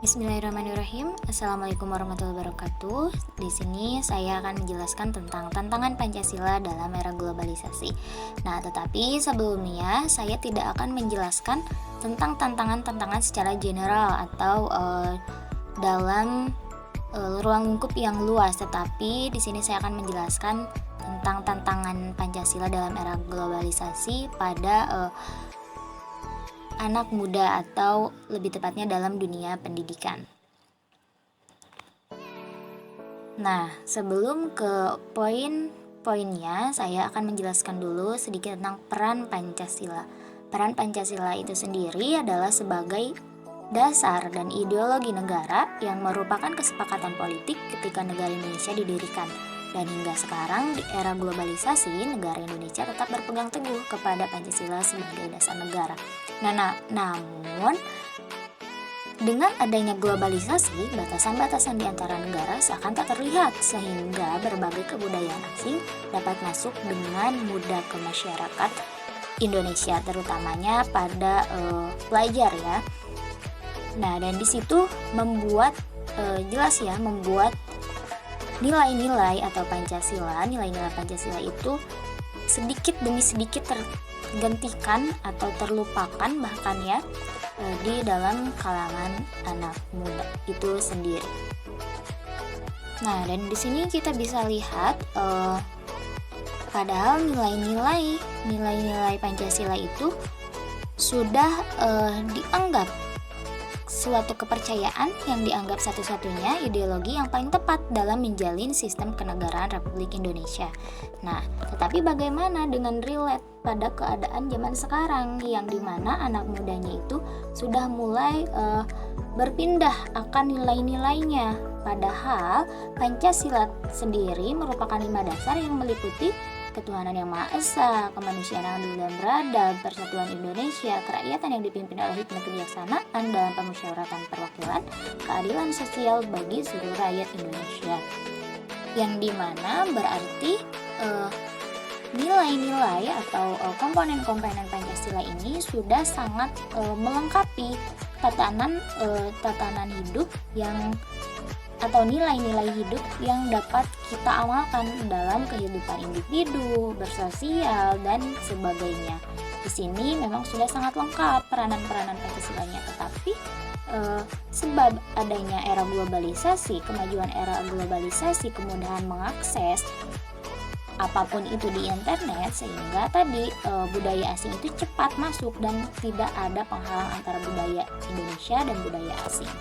Bismillahirrahmanirrahim. Assalamualaikum warahmatullahi wabarakatuh. Di sini saya akan menjelaskan tentang tantangan Pancasila dalam era globalisasi. Nah, tetapi sebelumnya saya tidak akan menjelaskan tentang tantangan-tantangan secara general atau dalam ruang lingkup yang luas, tetapi di sini saya akan menjelaskan tentang tantangan Pancasila dalam era globalisasi pada anak muda atau lebih tepatnya dalam dunia pendidikan. Nah, sebelum ke poin-poinnya, saya akan menjelaskan dulu sedikit tentang peran Pancasila. Peran Pancasila itu sendiri adalah sebagai dasar dan ideologi negara yang merupakan kesepakatan politik ketika negara Indonesia didirikan. Dan hingga sekarang di era globalisasi, negara Indonesia tetap berpegang teguh kepada Pancasila sebagai dasar negara. Namun dengan adanya globalisasi, batasan-batasan di antara negara seakan tak terlihat, sehingga berbagai kebudayaan asing dapat masuk dengan mudah ke masyarakat Indonesia, terutamanya pada pelajar ya. Nah, dan di situ membuat membuat nilai-nilai atau nilai-nilai Pancasila itu sedikit demi sedikit tergantikan atau terlupakan bahkan ya di dalam kalangan anak muda itu sendiri. Nah, dan di sini kita bisa lihat padahal nilai-nilai Pancasila itu sudah dianggap suatu kepercayaan yang dianggap satu-satunya ideologi yang paling tepat dalam menjalin sistem kenegaraan Republik Indonesia. Nah, tetapi bagaimana dengan relate pada keadaan zaman sekarang yang dimana anak mudanya itu sudah mulai berpindah akan nilai-nilainya, padahal Pancasila sendiri merupakan 5 dasar yang meliputi ketuhanan yang Maha Esa, kemanusiaan yang adil dan beradab, persatuan Indonesia, kerakyatan yang dipimpin oleh hikmat kebijaksanaan dalam pemusyawaratan perwakilan, keadilan sosial bagi seluruh rakyat Indonesia. Yang dimana berarti nilai-nilai atau komponen-komponen Pancasila ini sudah sangat melengkapi tatanan hidup yang atau nilai-nilai hidup yang dapat kita amalkan dalam kehidupan individu, bersosial, dan sebagainya. Di sini memang sudah sangat lengkap peranan-peranan Pancasilanya, tetapi sebab adanya era globalisasi, kemajuan era globalisasi, kemudahan mengakses apapun itu di internet, sehingga tadi budaya asing itu cepat masuk dan tidak ada penghalang antara budaya Indonesia dan budaya asing.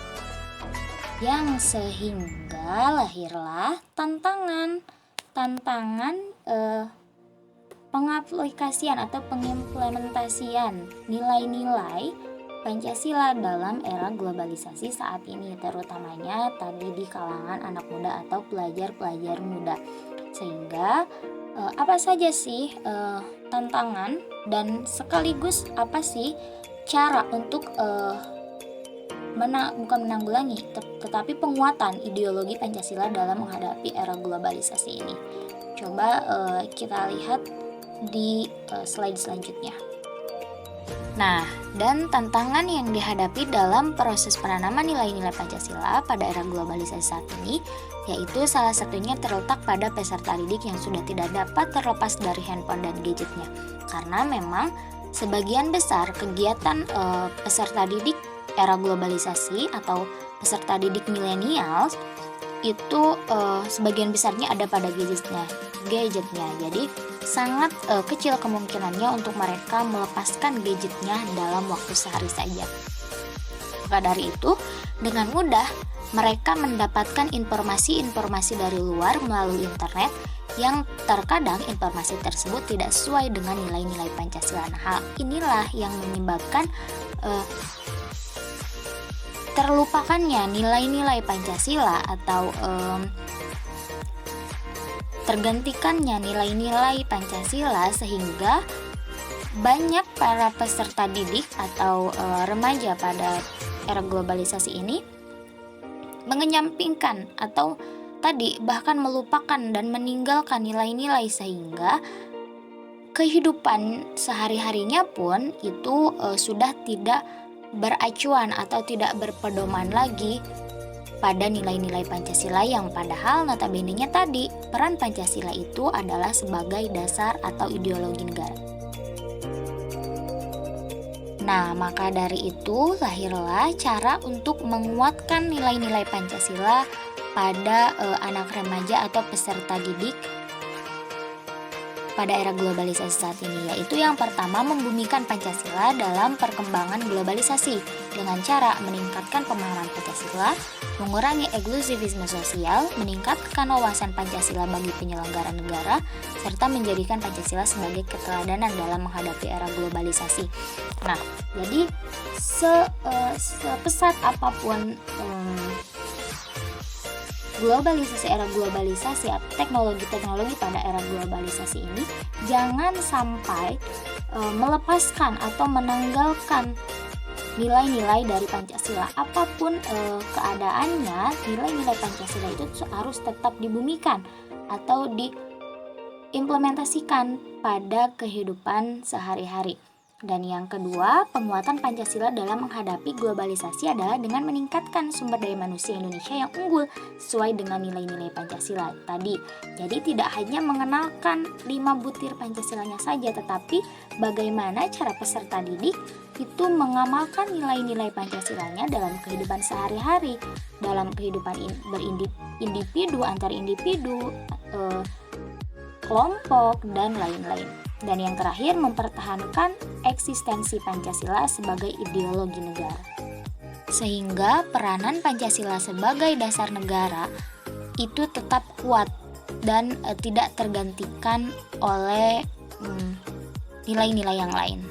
Yang sehingga lahirlah tantangan pengaplikasian atau pengimplementasian nilai-nilai Pancasila dalam era globalisasi saat ini, terutamanya tadi di kalangan anak muda atau pelajar-pelajar muda. Sehingga apa saja sih tantangan dan sekaligus apa sih cara untuk bukan menanggulangi tetapi penguatan ideologi Pancasila dalam menghadapi era globalisasi ini. Coba kita lihat di slide selanjutnya. Nah, dan tantangan yang dihadapi dalam proses penanaman nilai-nilai Pancasila pada era globalisasi saat ini, yaitu salah satunya terletak pada peserta didik yang sudah tidak dapat terlepas dari handphone dan gadgetnya. Karena memang sebagian besar kegiatan peserta didik era globalisasi atau peserta didik milenial itu sebagian besarnya ada pada gadgetnya. Jadi sangat kecil kemungkinannya untuk mereka melepaskan gadgetnya dalam waktu sehari saja. Maka dari itu, dengan mudah mereka mendapatkan informasi-informasi dari luar melalui internet yang terkadang informasi tersebut tidak sesuai dengan nilai-nilai Pancasila. Nah, hal inilah yang menyebabkan terlupakannya nilai-nilai Pancasila atau tergantikannya nilai-nilai Pancasila, sehingga banyak para peserta didik atau remaja pada era globalisasi ini mengenyampingkan atau tadi bahkan melupakan dan meninggalkan nilai-nilai, sehingga kehidupan sehari-harinya pun itu sudah tidak beracuan atau tidak berpedoman lagi pada nilai-nilai Pancasila yang padahal notabene-nya tadi peran Pancasila itu adalah sebagai dasar atau ideologi negara. Nah, maka dari itu lahirlah cara untuk menguatkan nilai-nilai Pancasila pada anak remaja atau peserta didik pada era globalisasi saat ini, yaitu yang pertama membumikan Pancasila dalam perkembangan globalisasi dengan cara meningkatkan pemahaman Pancasila, mengurangi eksklusivisme sosial, meningkatkan wawasan Pancasila bagi penyelenggara negara, serta menjadikan Pancasila sebagai keteladanan dalam menghadapi era globalisasi. Nah, jadi sepesat apapun era globalisasi atau teknologi-teknologi pada era globalisasi ini, jangan sampai melepaskan atau menanggalkan nilai-nilai dari Pancasila. Apapun keadaannya, nilai-nilai Pancasila itu harus tetap dibumikan atau diimplementasikan pada kehidupan sehari-hari. Dan yang kedua, penguatan Pancasila dalam menghadapi globalisasi adalah dengan meningkatkan sumber daya manusia Indonesia yang unggul sesuai dengan nilai-nilai Pancasila tadi. Jadi tidak hanya mengenalkan 5 butir Pancasilanya saja, tetapi bagaimana cara peserta didik itu mengamalkan nilai-nilai Pancasilanya dalam kehidupan sehari-hari, dalam kehidupan individu, antar individu, kelompok, dan lain-lain. Dan yang terakhir, mempertahankan eksistensi Pancasila sebagai ideologi negara. Sehingga peranan Pancasila sebagai dasar negara itu tetap kuat dan tidak tergantikan oleh nilai-nilai yang lain.